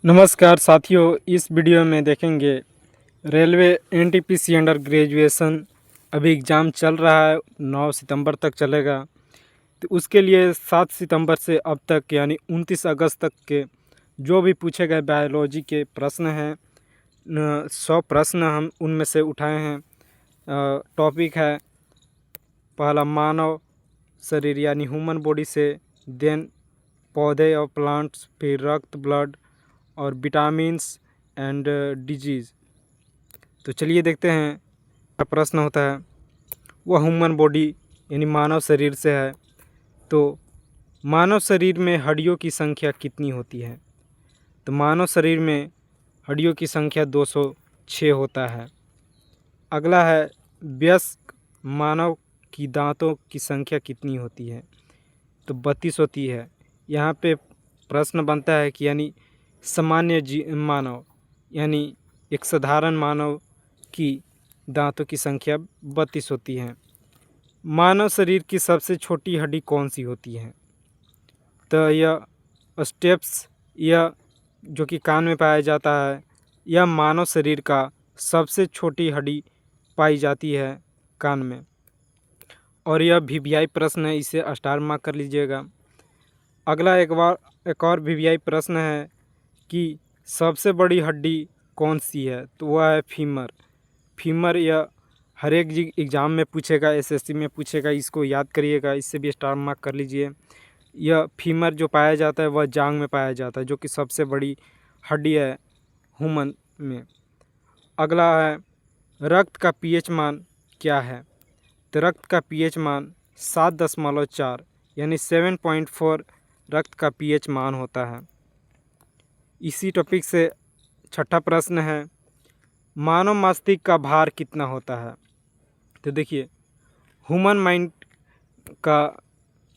नमस्कार साथियों, इस वीडियो में देखेंगे रेलवे एनटीपीसी अंडर ग्रेजुएशन। अभी एग्ज़ाम चल रहा है, 9 सितंबर तक चलेगा। तो उसके लिए 7 सितंबर से अब तक यानी 29 अगस्त तक के जो भी पूछे गए बायोलॉजी के प्रश्न हैं, 100 प्रश्न हम उनमें से उठाए हैं। टॉपिक है पहला मानव शरीर यानी ह्यूमन बॉडी से, देन पौधे और प्लांट्स, फिर रक्त ब्लड और विटामिन्स एंड डिजीज़। तो चलिए देखते हैं। प्रश्न होता है वह ह्यूमन बॉडी यानी मानव शरीर से है, तो मानव शरीर में हड्डियों की संख्या कितनी होती है? तो मानव शरीर में हड्डियों की संख्या 206 होता है। अगला है वयस्क मानव की दांतों की संख्या कितनी होती है? तो 32 होती है। यहाँ पे प्रश्न बनता है कि यानी सामान्य मानव यानी एक साधारण मानव की दांतों की संख्या 32 होती है। मानव शरीर की सबसे छोटी हड्डी कौन सी होती है? तो यह स्टेप्स, यह जो कि कान में पाया जाता है, यह मानव शरीर का सबसे छोटी हड्डी पाई जाती है कान में। और यह वीवीआई प्रश्न है, इसे स्टार मार्क कर लीजिएगा। अगला एक और वीवीआई प्रश्न है कि सबसे बड़ी हड्डी कौन सी है? तो वह है फीमर। फीमर यह हर एक एग्ज़ाम में पूछेगा, एसएससी में पूछेगा, इसको याद करिएगा, इससे भी स्टार मार्क कर लीजिए। यह फीमर जो पाया जाता है वह जांघ में पाया जाता है, जो कि सबसे बड़ी हड्डी है ह्यूमन में। अगला है रक्त का पीएच मान क्या है? तो रक्त का पीएच मान 7.4 यानी 7.4 रक्त का पीएच मान होता है। इसी टॉपिक से छठा प्रश्न है मानव मस्तिष्क का भार कितना होता है? तो देखिए ह्यूमन माइंड का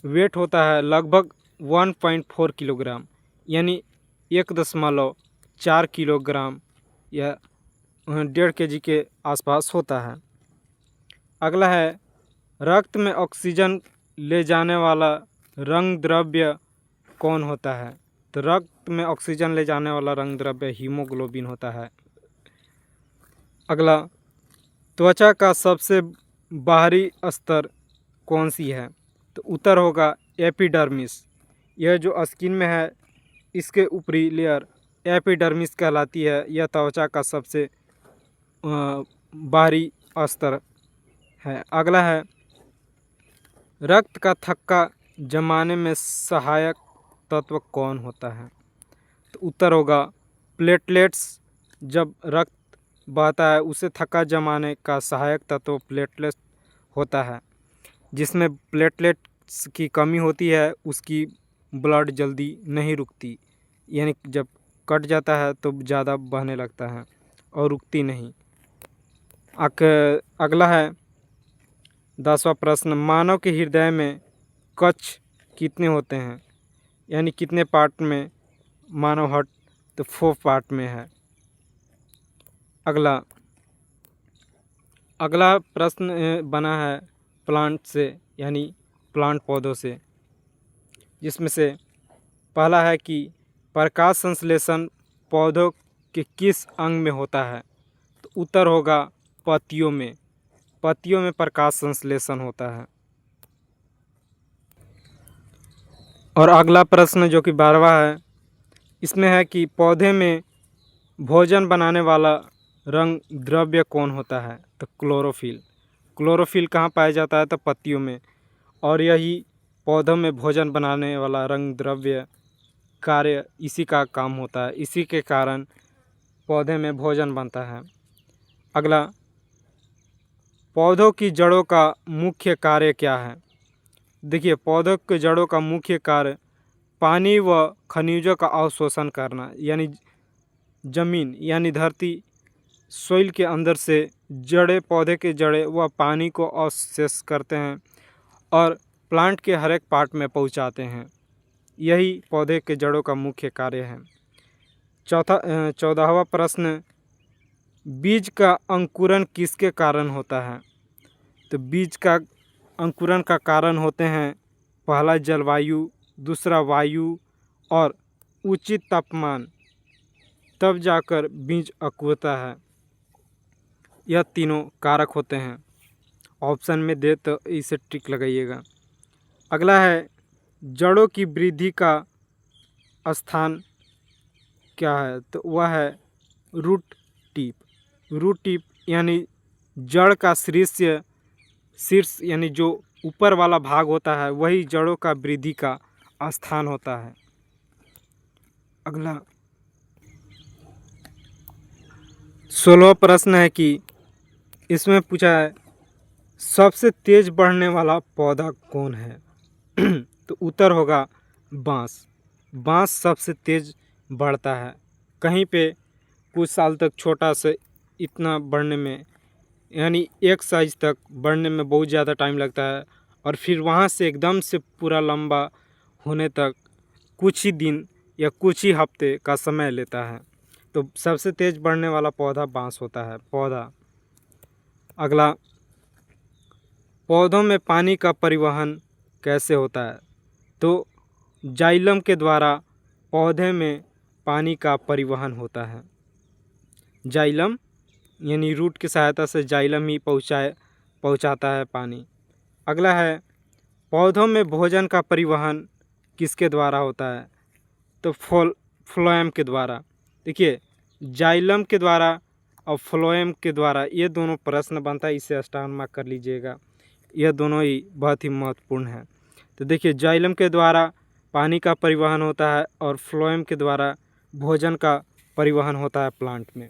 वेट होता है लगभग 1.4 किलोग्राम यानी 1.4 किलोग्राम या 1.5 केजी के आसपास होता है। अगला है रक्त में ऑक्सीजन ले जाने वाला रंग द्रव्य कौन होता है? तो रक्त में ऑक्सीजन ले जाने वाला रंग द्रव्य हीमोग्लोबिन होता है। अगला त्वचा का सबसे बाहरी स्तर कौन सी है? तो उत्तर होगा एपिडर्मिस। यह जो स्किन में है, इसके ऊपरी लेयर एपिडर्मिस कहलाती है। यह त्वचा का सबसे बाहरी स्तर है। अगला है रक्त का थक्का जमाने में सहायक तत्व कौन होता है? तो उत्तर होगा प्लेटलेट्स। जब रक्त बहता है उसे थक्का जमाने का सहायक तत्व प्लेटलेट्स होता है। जिसमें प्लेटलेट्स की कमी होती है उसकी ब्लड जल्दी नहीं रुकती, यानी जब कट जाता है तो ज़्यादा बहने लगता है और रुकती नहीं। अगला है 10वां प्रश्न मानव के हृदय में कक्ष कितने होते हैं? यानी कितने पार्ट में मानव हार्ट? तो 4 पार्ट में है। अगला प्रश्न बना है प्लांट से यानी प्लांट पौधों से, जिसमें से पहला है कि प्रकाश संश्लेषण पौधों के किस अंग में होता है? तो उत्तर होगा पत्तियों में। पत्तियों में प्रकाश संश्लेषण होता है। और अगला प्रश्न जो कि 12वां है, इसमें है कि पौधे में भोजन बनाने वाला रंग द्रव्य कौन होता है? तो क्लोरोफिल। क्लोरोफिल कहाँ पाया जाता है? तो पत्तियों में। और यही पौधों में भोजन बनाने वाला रंग द्रव्य कार्य इसी का काम होता है। इसी के कारण पौधे में भोजन बनता है। अगला पौधों की जड़ों का मुख्य कार्य क्या है? देखिए पौधों के जड़ों का मुख्य कार्य पानी व खनिजों का अवशोषण करना, यानी ज़मीन यानी धरती सोइल के अंदर से जड़ें, पौधे के जड़ें वह पानी को अवशोष करते हैं और प्लांट के हर एक पार्ट में पहुंचाते हैं। यही पौधे के जड़ों का मुख्य कार्य है। 14वां प्रश्न बीज का अंकुरण किसके कारण होता है? तो बीज का अंकुरण का कारण होते हैं पहला जलवायु, दूसरा वायु और उचित तापमान। तब जाकर बीज अंकुरता है। यह तीनों कारक होते हैं। ऑप्शन में दे तो इसे टिक लगाइएगा। अगला है जड़ों की वृद्धि का स्थान क्या है, तो वह है रूट टिप। रूट टिप यानी जड़ का शीर्ष यानी जो ऊपर वाला भाग होता है वही जड़ों का वृद्धि का स्थान होता है। अगला 16वां प्रश्न है कि इसमें पूछा है सबसे तेज बढ़ने वाला पौधा कौन है। तो उत्तर होगा बांस। बांस सबसे तेज बढ़ता है। कहीं पे कुछ साल तक छोटा से इतना बढ़ने में यानी एक साइज तक बढ़ने में बहुत ज़्यादा टाइम लगता है, और फिर वहाँ से एकदम से पूरा लंबा होने तक कुछ ही दिन या कुछ ही हफ्ते का समय लेता है। तो सबसे तेज बढ़ने वाला पौधा बांस होता है। पौधा। अगला पौधों में पानी का परिवहन कैसे होता है, तो जाइलम के द्वारा पौधे में पानी का परिवहन होता है। जाइलम यानी रूट की सहायता से जाइलम ही पहुंचाता है पानी। अगला है पौधों में भोजन का परिवहन किसके द्वारा होता है, तो फ्लोएम के द्वारा। देखिए जाइलम के द्वारा और फ्लोएम के द्वारा ये दोनों प्रश्न बनता है, इसे स्टार मार्क कर लीजिएगा। यह दोनों ही बहुत ही महत्वपूर्ण है। तो देखिए जाइलम के द्वारा पानी का परिवहन होता है और फ्लोएम के द्वारा भोजन का परिवहन होता है प्लांट में।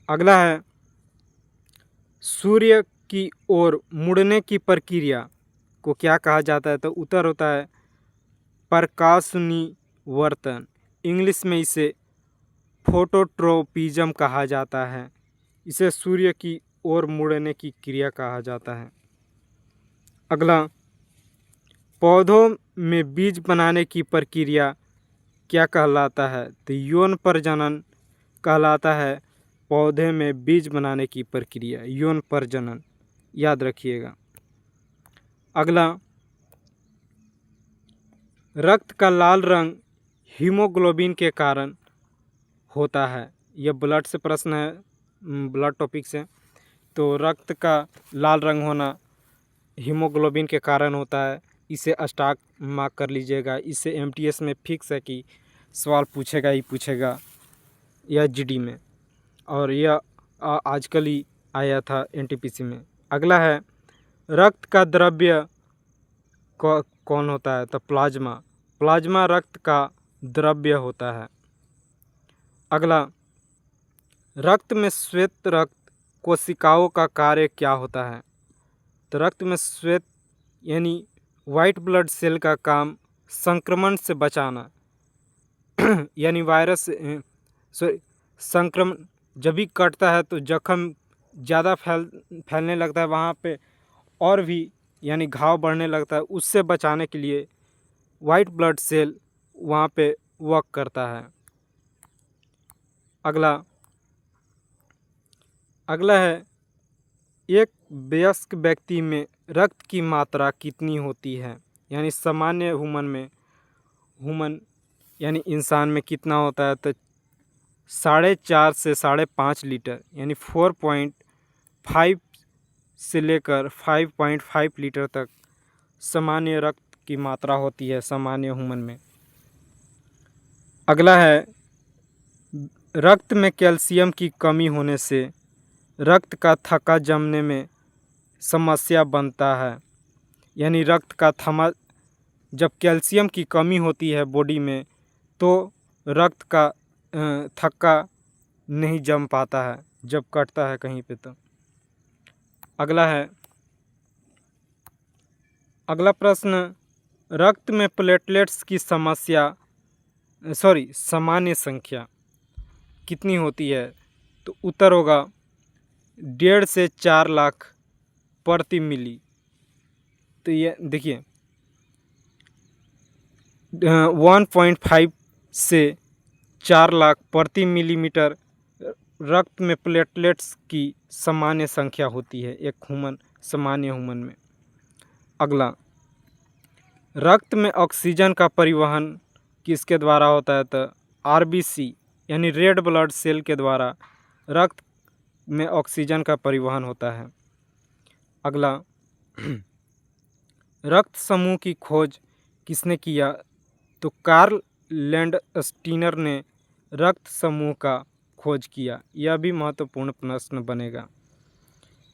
अगला है सूर्य की ओर मुड़ने की प्रक्रिया को क्या कहा जाता है, तो उत्तर होता है प्रकाशनिवर्तन। इंग्लिश में इसे फोटोट्रोपिज्म कहा जाता है। इसे सूर्य की ओर मुड़ने की क्रिया कहा जाता है। अगला पौधों में बीज बनाने की प्रक्रिया क्या कहलाता है, तो यौन प्रजनन कहलाता है। पौधे में बीज बनाने की प्रक्रिया यौन प्रजनन, याद रखिएगा। अगला रक्त का लाल रंग हीमोग्लोबिन के कारण होता है। यह ब्लड से प्रश्न है, ब्लड टॉपिक से। तो रक्त का लाल रंग होना हीमोग्लोबिन के कारण होता है। इसे स्टार मार्क कर लीजिएगा। इससे एमटीएस में फिक्स है कि सवाल पूछेगा ही पूछेगा, या जीडी में, और यह आजकल ही आया था एनटीपीसी में। अगला है रक्त का द्रव्य कौन होता है, तो प्लाज्मा। प्लाज्मा रक्त का द्रव्य होता है। अगला रक्त में श्वेत रक्त कोशिकाओं का कार्य क्या होता है, तो रक्त में श्वेत यानी वाइट ब्लड सेल का काम संक्रमण से बचाना यानी वायरस संक्रमण जब भी कटता है तो जख्म ज़्यादा फैलने लगता है, वहाँ पे और भी यानी घाव बढ़ने लगता है। उससे बचाने के लिए वाइट ब्लड सेल वहाँ पे वर्क करता है। अगला है एक वयस्क व्यक्ति में रक्त की मात्रा कितनी होती है, यानी सामान्य ह्यूमन यानी इंसान में कितना होता है, तो 4.5 से 5.5 लीटर यानी 4.5 से लेकर 5.5 लीटर तक सामान्य रक्त की मात्रा होती है सामान्य ह्यूमन में। अगला है रक्त में कैल्शियम की कमी होने से रक्त का थक्का जमने में समस्या बनता है। यानी रक्त का थमा जब कैल्शियम की कमी होती है बॉडी में तो रक्त का थक्का नहीं जम पाता है जब कटता है कहीं पे। तो अगला प्रश्न रक्त में प्लेटलेट्स की सामान्य संख्या कितनी होती है, तो उत्तर होगा 1.5 से 4 लाख प्रति मिली। तो ये देखिए 1.5 से 4 लाख प्रति मिलीमीटर रक्त में प्लेटलेट्स की सामान्य संख्या होती है एक सामान्य ह्यूमन में। अगला रक्त में ऑक्सीजन का परिवहन किसके द्वारा होता है, तो आरबीसी यानी रेड ब्लड सेल के द्वारा रक्त में ऑक्सीजन का परिवहन होता है। अगला, रक्त समूह की खोज किसने किया? तो कार्ल लैंडस्टीनर ने रक्त समूह का खोज किया। यह भी महत्वपूर्ण प्रश्न बनेगा।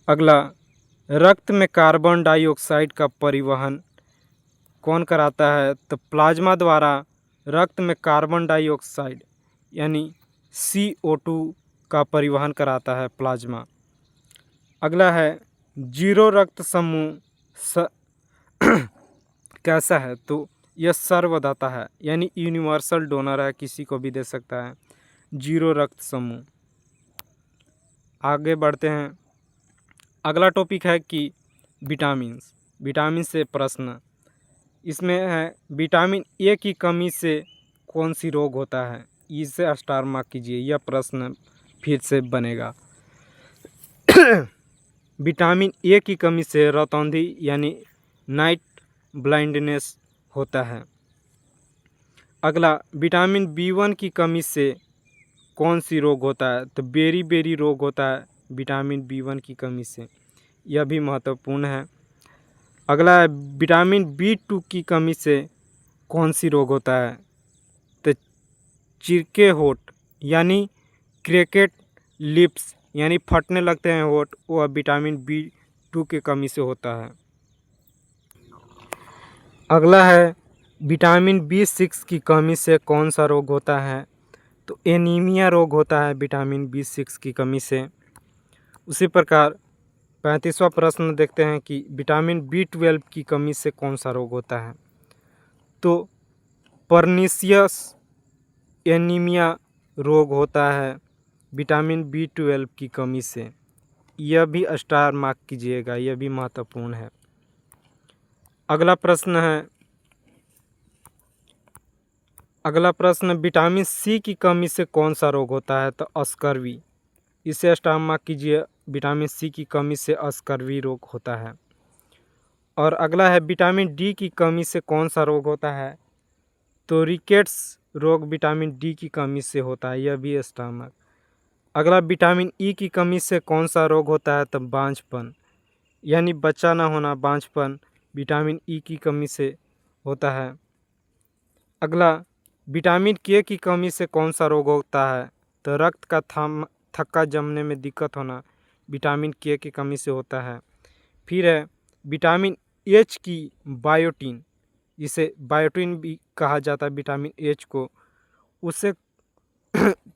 अगला, रक्त में कार्बन डाइऑक्साइड का परिवहन कौन कराता है? तो प्लाज्मा द्वारा रक्त में कार्बन डाइऑक्साइड यानी CO2 का परिवहन कराता है प्लाज्मा। अगला है, जीरो रक्त समूह कैसा है? तो यह सर्वदाता है यानी यूनिवर्सल डोनर है, किसी को भी दे सकता है जीरो रक्त समूह। आगे बढ़ते हैं। अगला टॉपिक है कि विटामिन से प्रश्न। इसमें है विटामिन ए की कमी से कौन सी रोग होता है? इसे स्टार मार्क कीजिए, यह प्रश्न फिर से बनेगा। विटामिन ए की कमी से रतौंधी यानी नाइट ब्लाइंडनेस होता है। अगला, विटामिन B1 की कमी से कौन सी रोग होता है? तो बेरी रोग होता है विटामिन B1 की कमी से, यह भी महत्वपूर्ण है। अगला है, विटामिन B2 की कमी से कौन सी रोग होता है? तो चिरके होठ यानी क्रैकेड लिप्स यानी फटने लगते हैं होठ, वह विटामिन B2 की कमी से होता है। अगला है, विटामिन B6 की कमी से कौन सा रोग होता है? तो एनीमिया रोग होता है विटामिन B6 की कमी से। उसी प्रकार 35वां प्रश्न देखते हैं कि विटामिन B12 की कमी से कौन सा रोग होता है? तो परनीशियस एनीमिया रोग होता है विटामिन B12 की कमी से, यह भी स्टार मार्क कीजिएगा, यह भी महत्वपूर्ण है। अगला प्रश्न, विटामिन C की कमी से कौन सा रोग होता है? तो स्कर्वी, इसे स्टार मार्क कीजिए, विटामिन C की कमी से स्कर्वी रोग होता है। और अगला है, विटामिन D की कमी से कौन सा रोग होता है? तो रिकेट्स रोग विटामिन D की कमी से होता है, यह भी स्टार मार्क। अगला, विटामिन E की कमी से कौन सा रोग होता है? तो बांझपन यानी बच्चा ना होना, बांझपन विटामिन E की कमी से होता है। अगला, विटामिन K की कमी से कौन सा रोग होता है? तो रक्त का थक्का जमने में दिक्कत होना विटामिन K की कमी से होता है। फिर है विटामिन H की बायोटिन, जिसे बायोटिन भी कहा जाता है विटामिन H को, उससे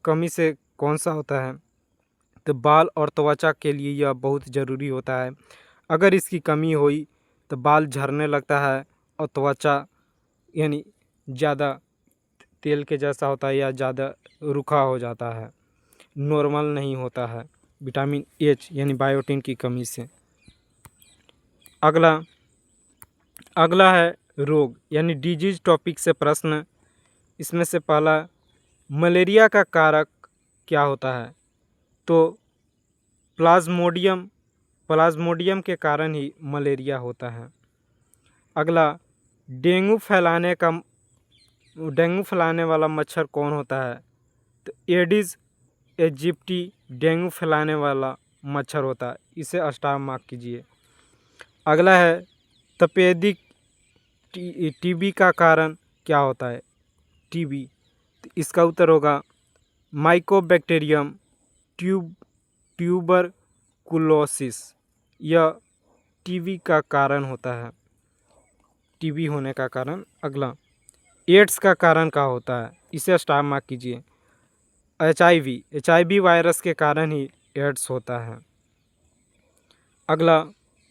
कमी से कौन सा होता है? तो बाल और त्वचा के लिए यह बहुत ज़रूरी होता है। अगर इसकी कमी हुई तो बाल झड़ने लगता है और त्वचा यानी ज़्यादा तेल के जैसा होता है या ज़्यादा रूखा हो जाता है, नॉर्मल नहीं होता है विटामिन H यानी बायोटिन की कमी से। अगला है रोग यानी डिजीज टॉपिक से प्रश्न। इसमें से पहला, मलेरिया का कारक क्या होता है? तो प्लाज्मोडियम के कारण ही मलेरिया होता है। अगला, डेंगू फैलाने वाला मच्छर कौन होता है? तो एडिस एजिप्टी डेंगू फैलाने वाला मच्छर होता है, इसे स्टार मार्क कीजिए। अगला है, तपेदिक टीबी का कारण क्या होता है? टीबी, तो इसका उत्तर होगा माइकोबैक्टीरियम ट्यूबरकुलोसिस, यह टीबी का कारण होता है, टीबी होने का कारण। अगला, एड्स का कारण क्या होता है? इसे स्टार मार्क कीजिए। HIV वायरस के कारण ही एड्स होता है। अगला,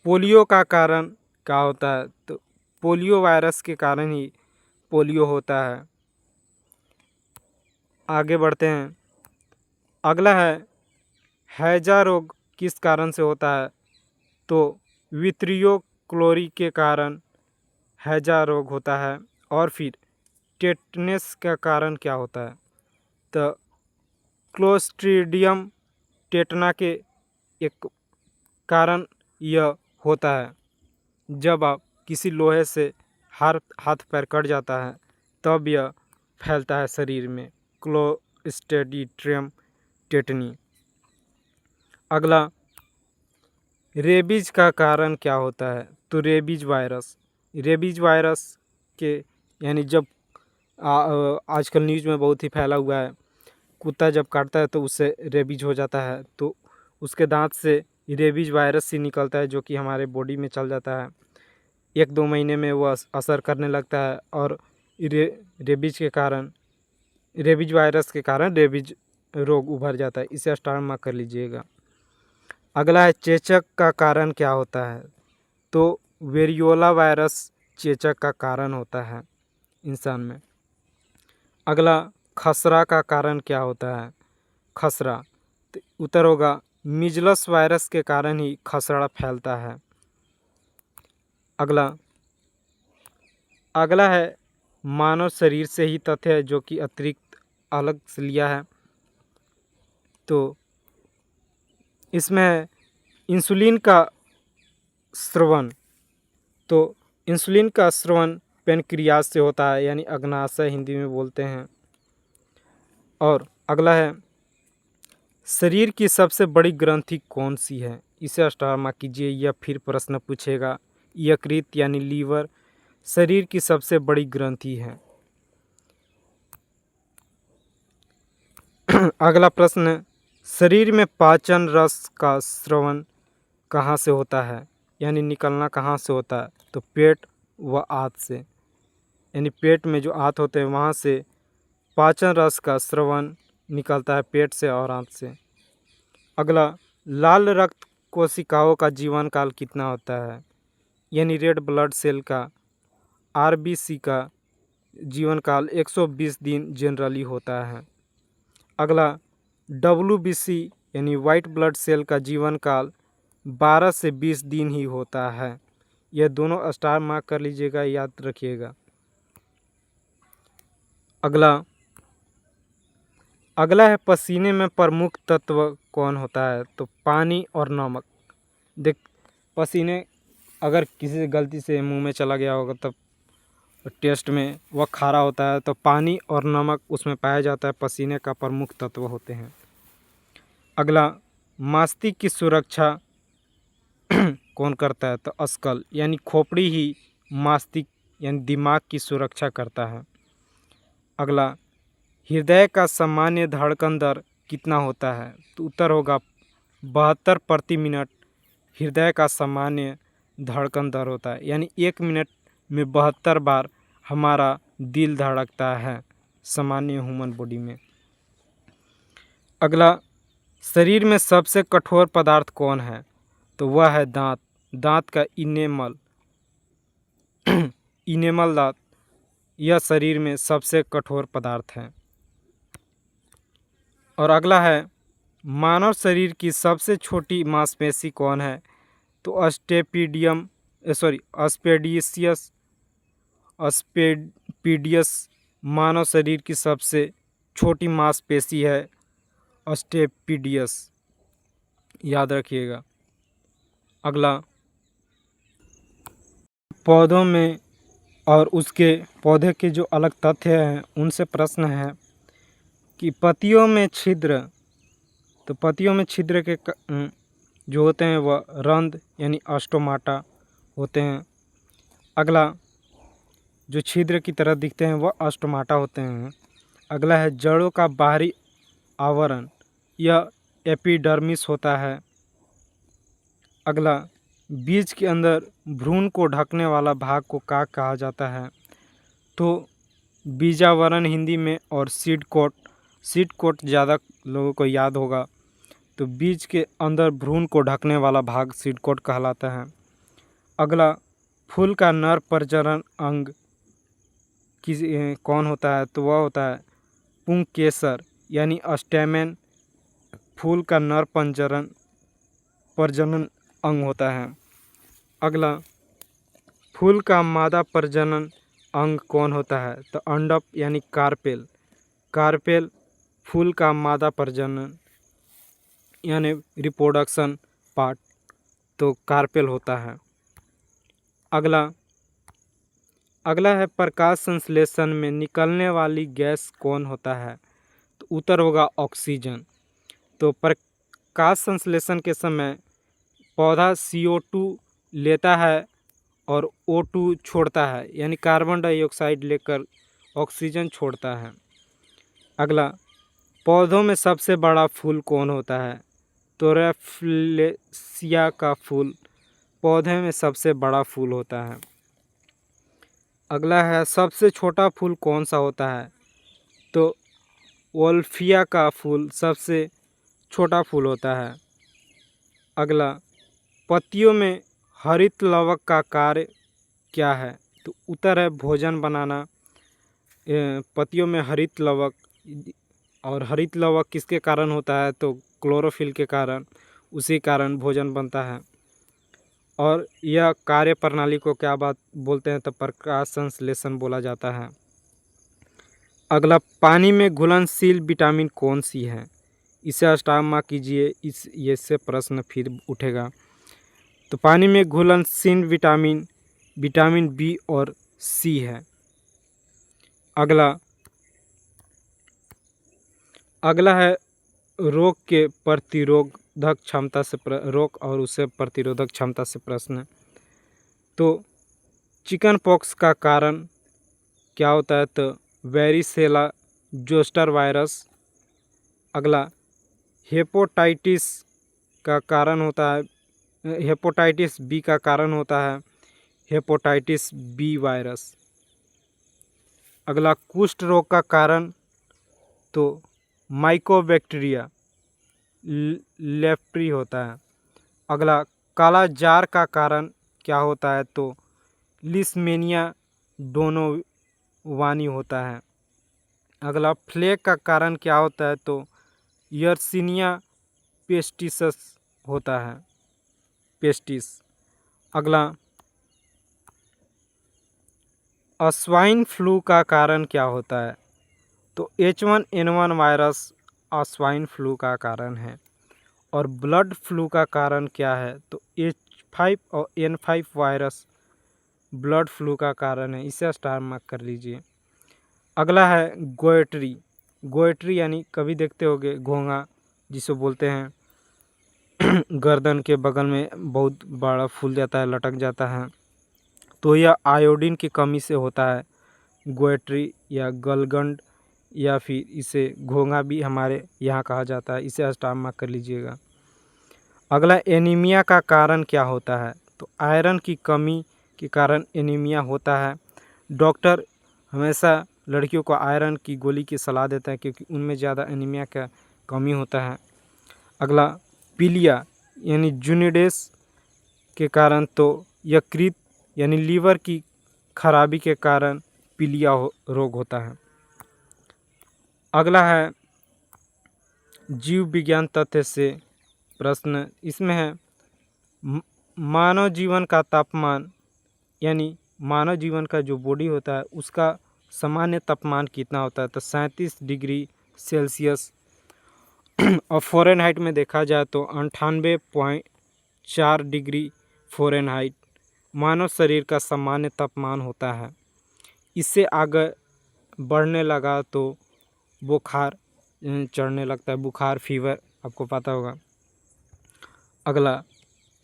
पोलियो का कारण क्या होता है? तो पोलियो वायरस के कारण ही पोलियो होता है। आगे बढ़ते हैं। अगला है, हैजा रोग किस कारण से होता है? तो विट्रियो क्लोरी के कारण हैजा रोग होता है। और फिर टेटनस का कारण क्या होता है? तो क्लोस्ट्रीडियम टेटना के एक कारण यह होता है, जब आप किसी लोहे से हाथ पैर कट जाता है तब यह फैलता है शरीर में, क्लोस्ट्रीडियम टेटनी। अगला, रेबीज का कारण क्या होता है? तो रेबीज वायरस के यानी जब आजकल न्यूज़ में बहुत ही फैला हुआ है, कुत्ता जब काटता है तो उससे रेबीज हो जाता है, तो उसके दांत से रेबीज वायरस ही निकलता है जो कि हमारे बॉडी में चल जाता है। 1-2 महीने में वो असर करने लगता है और रेबीज वायरस के कारण रेबीज रोग उभर जाता है। इसे स्टार मार्क कर लीजिएगा। अगला है, चेचक का कारण क्या होता है? तो वेरियोला वायरस चेचक का कारण होता है इंसान में। अगला, खसरा का कारण क्या होता है? खसरा, तो उत्तर होगा मीजल्स वायरस के कारण ही खसरा फैलता है। अगला है, मानव शरीर से ही तथ्य है जो कि अतिरिक्त अलग से लिया है। तो इसमें है इंसुलिन का स्रवण। तो इंसुलिन का स्रवण पेनक्रियास से होता है, यानी अग्नाशय हिंदी में बोलते हैं। और अगला है, शरीर की सबसे बड़ी ग्रंथि कौन सी है? इसे स्टार मार्क कीजिए। यह फिर प्रश्न पूछेगा। यकृत यानी लीवर शरीर की सबसे बड़ी ग्रंथि है। अगला प्रश्न, शरीर में पाचन रस का स्रवण कहाँ से होता है, यानी निकलना कहाँ से होता है? तो पेट व आंत से, यानी पेट में जो आंत होते हैं वहाँ से पाचन रस का स्रवण निकलता है, पेट से और आंत से। अगला, लाल रक्त कोशिकाओं का जीवन काल कितना होता है? यानी रेड ब्लड सेल का, आरबीसी का जीवन काल 120 दिन जनरली होता है। अगला, डब्ल्यूबीसी यानी वाइट ब्लड सेल का जीवन काल 12 से 20 दिन ही होता है। यह दोनों स्टार मार्क कर लीजिएगा, याद रखिएगा। अगला है, पसीने में प्रमुख तत्व कौन होता है? तो पानी और नमक। देख, पसीने अगर किसी से गलती से मुंह में चला गया होगा तब टेस्ट में वह खारा होता है, तो पानी और नमक उसमें पाया जाता है, पसीने का प्रमुख तत्व होते हैं। अगला, मस्तिष्क की सुरक्षा कौन करता है? तो स्कल यानी खोपड़ी ही मस्तिष्क यानी दिमाग की सुरक्षा करता है। अगला, हृदय का सामान्य धड़कन दर कितना होता है? तो उत्तर होगा 72 प्रति मिनट हृदय का सामान्य धड़कन दर होता है, यानी 1 मिनट में 72 बार हमारा दिल धड़कता है सामान्य ह्यूमन बॉडी में। अगला, शरीर में सबसे कठोर पदार्थ कौन है? तो वह है दांत। दांत का इनेमल दांत, यह शरीर में सबसे कठोर पदार्थ है। और अगला है, मानव शरीर की सबसे छोटी मांसपेशी कौन है? तो अस्पेडियस मानव शरीर की सबसे छोटी मांसपेशी है, अस्टेपिडियस, याद रखिएगा। अगला, पौधों में और उसके पौधे के जो अलग तथ्य हैं उनसे प्रश्न है कि पत्तियों में छिद्र, तो पत्तियों में छिद्र के जो होते हैं वह रंध्र यानी अस्टोमाटा होते हैं। अगला, जो छिद्र की तरह दिखते हैं वह अस्टोमाटा होते हैं। अगला है, जड़ों का बाहरी आवरण, यह एपिडर्मिस होता है। अगला, बीज के अंदर भ्रूण को ढकने वाला भाग को क्या कहा जाता है? तो बीजावरण हिंदी में, और सीड कोट ज़्यादा लोगों को याद होगा। तो बीज के अंदर भ्रूण को ढकने वाला भाग सीड कोट कहलाता है। अगला, फूल का नर प्रजनन अंग कौन होता है? तो वह होता है पुंकेसर यानी स्टेमेन, फूल का नर प्रजनन अंग होता है। अगला, फूल का मादा प्रजनन अंग कौन होता है? तो अंडप यानी कार्पेल फूल का मादा प्रजनन यानी रिप्रोडक्शन पार्ट, तो कार्पेल होता है। अगला है, प्रकाश संश्लेषण में निकलने वाली गैस कौन होता है? उत्तर होगा ऑक्सीजन। तो प्रकाश संश्लेषण के समय पौधा CO2 लेता है और O2 छोड़ता है, यानी कार्बन डाइऑक्साइड लेकर ऑक्सीजन छोड़ता है। अगला, पौधों में सबसे बड़ा फूल कौन होता है? तो रेफ्लेसिया का फूल पौधे में सबसे बड़ा फूल होता है। अगला है, सबसे छोटा फूल कौन सा होता है? तो वोल्फिया का फूल सबसे छोटा फूल होता है। अगला, पत्तियों में हरित लवक का कार्य क्या है? तो उत्तर है भोजन बनाना। पत्तियों में हरित लवक, और हरित लवक किसके कारण होता है? तो क्लोरोफिल के कारण, उसी कारण भोजन बनता है। और यह कार्य प्रणाली को क्या बात बोलते हैं? तो प्रकाश संश्लेषण बोला जाता है। अगला, पानी में घुलनशील विटामिन कौन सी है? इसे स्टार मार्क कीजिए, इससे प्रश्न फिर उठेगा। तो पानी में घुलनशील विटामिन बी और सी है। अगला है रोग के प्रतिरोधक क्षमता से रोग और उससे प्रतिरोधक क्षमता से प्रश्न। तो चिकन पॉक्स का कारण क्या होता है? तो वेरिसेला जोस्टर वायरस। अगला, हेपेटाइटिस का कारण होता है, हेपेटाइटिस बी का कारण होता है हेपेटाइटिस बी वायरस। अगला, कुष्ठ रोग का कारण तो माइकोबैक्टीरिया लेप्री होता है। अगला, काला जार का कारण क्या होता है? तो लिस्मेनिया डोनोवानी होता है। अगला, फ्लेक का कारण क्या होता है? तो यर्सिनिया पेस्टिसस होता है, पेस्टिस। अगला, स्वाइन फ्लू का कारण क्या होता है? तो H1N1 वायरस स्वाइन फ्लू का कारण है। और ब्लड फ्लू का कारण क्या है? तो H5 और N5 वायरस ब्लड फ्लू का कारण है, इसे स्टार मार्क कर लीजिए। अगला है गोइट्री यानी कभी देखते होंगे घोंघा जिसे बोलते हैं, गर्दन के बगल में बहुत बड़ा फूल जाता है, लटक जाता है। तो यह आयोडीन की कमी से होता है, गोइट्री या गलगंड, या फिर इसे घोंघा भी हमारे यहाँ कहा जाता है, इसे स्टार मार्क कर लीजिएगा। अगला, एनीमिया का कारण क्या होता है? तो आयरन की कमी के कारण एनीमिया होता है। डॉक्टर हमेशा लड़कियों को आयरन की गोली की सलाह देता है क्योंकि उनमें ज़्यादा एनीमिया का कमी होता है। अगला, पीलिया यानी जूनिडेस के कारण तो यकृत यानी लीवर की खराबी के कारण पीलिया रोग होता है। अगला है जीव विज्ञान तथ्य से प्रश्न, इसमें है मानव जीवन का तापमान, यानी मानव जीवन का जो बॉडी होता है उसका सामान्य तापमान कितना होता है? तो 37 डिग्री सेल्सियस। और फ़ारेनहाइट में देखा जाए तो 98.4 डिग्री फ़ारेनहाइट मानव शरीर का सामान्य तापमान होता है। इससे आगे बढ़ने लगा तो बुखार चढ़ने लगता है, बुखार फीवर आपको पता होगा। अगला,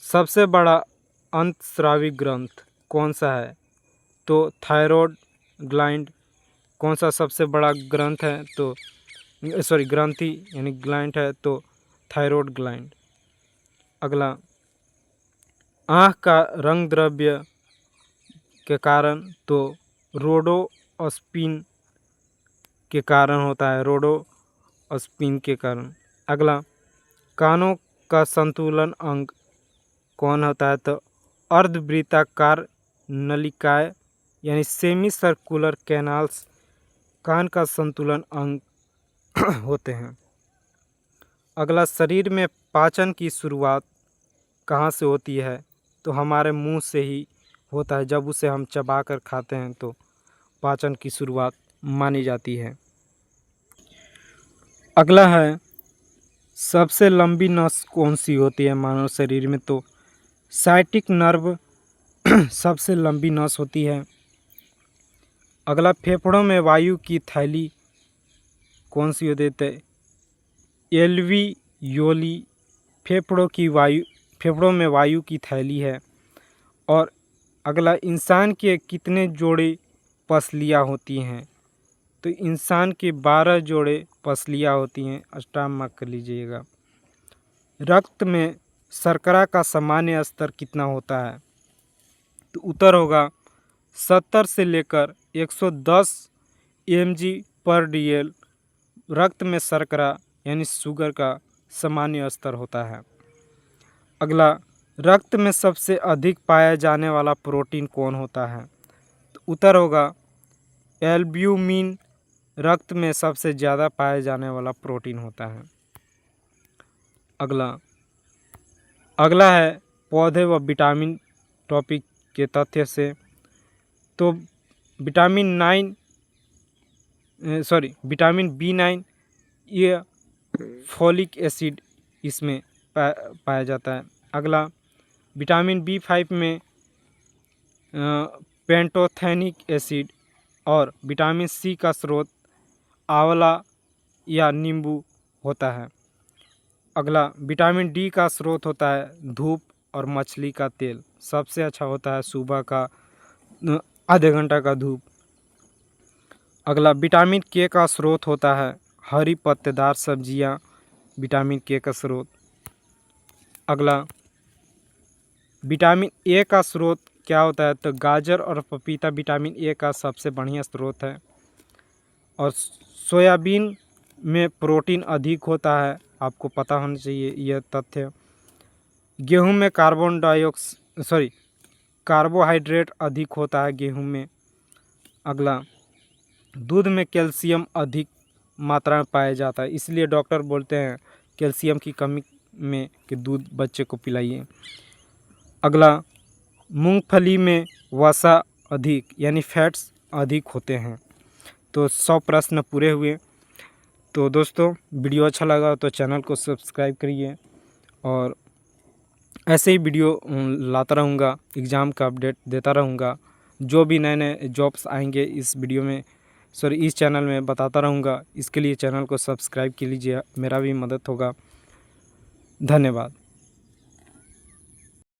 सबसे बड़ा अंतस्रावी ग्रंथ कौन सा है? तो थायरॉयड ग्लैंड। कौन सा सबसे बड़ा ग्रंथ है? तो ग्रंथि यानी ग्लैंड है तो थायरॉयड ग्लैंड। अगला, आँख का रंग द्रव्य के कारण तो रोडोस्पिन के कारण होता है, रोडोस्पिन के कारण। अगला, कानों का संतुलन अंग कौन होता है? तो अर्धवृत्ताकार नलिकाएं यानी सेमी सर्कुलर कैनाल्स कान का संतुलन अंग होते हैं। अगला, शरीर में पाचन की शुरुआत कहाँ से होती है? तो हमारे मुंह से ही होता है, जब उसे हम चबा कर खाते हैं तो पाचन की शुरुआत मानी जाती है। अगला है, सबसे लंबी नस कौन सी होती है मानव शरीर में? तो साइटिक नर्व सबसे लंबी नस होती है। अगला, फेफड़ों में वायु की थैली कौन सी होती है? एल्वियोली फेफड़ों में वायु की थैली है। और अगला, इंसान के कितने जोड़े पसलियाँ होती हैं? तो इंसान के 12 जोड़े पसलियाँ होती हैं। अष्टांग मार्क कर लीजिएगा। रक्त में शर्करा का सामान्य स्तर कितना होता है? तो उत्तर होगा 70 से लेकर 110 mg/dl रक्त में शर्करा यानी शुगर का सामान्य स्तर होता है। अगला, रक्त में सबसे अधिक पाया जाने वाला प्रोटीन कौन होता है? तो उत्तर होगा एल्ब्यूमिन रक्त में सबसे ज़्यादा पाया जाने वाला प्रोटीन होता है। अगला है पौधे व विटामिन टॉपिक के तथ्य से। तो विटामिन B9 ये फोलिक एसिड इसमें पाया जाता है। अगला, विटामिन B5 में पेंटोथेनिक एसिड और विटामिन सी का स्रोत आंवला या नींबू होता है। अगला, विटामिन डी का स्रोत होता है धूप और मछली का तेल। सबसे अच्छा होता है सुबह का आधे घंटा का धूप। अगला, विटामिन के का स्रोत होता है हरी पत्तेदार सब्जियां, विटामिन के का स्रोत। अगला, विटामिन ए का स्रोत क्या होता है? तो गाजर और पपीता विटामिन ए का सबसे बढ़िया स्रोत है। और सोयाबीन में प्रोटीन अधिक होता है, आपको पता होना चाहिए यह तथ्य। गेहूं में कार्बोहाइड्रेट अधिक होता है गेहूं में। अगला, दूध में कैल्शियम अधिक मात्रा में पाया जाता है, इसलिए डॉक्टर बोलते हैं कैल्शियम की कमी में कि दूध बच्चे को पिलाइए। अगला, मूंगफली में वसा अधिक यानी फैट्स अधिक होते हैं। तो 100 प्रश्न पूरे हुए। तो दोस्तों, वीडियो अच्छा लगा तो चैनल को सब्सक्राइब करिए और ऐसे ही वीडियो लाता रहूँगा, एग्ज़ाम का अपडेट देता रहूँगा। जो भी नए नए जॉब्स आएंगे इस चैनल में बताता रहूँगा। इसके लिए चैनल को सब्सक्राइब कर लीजिए, मेरा भी मदद होगा। धन्यवाद।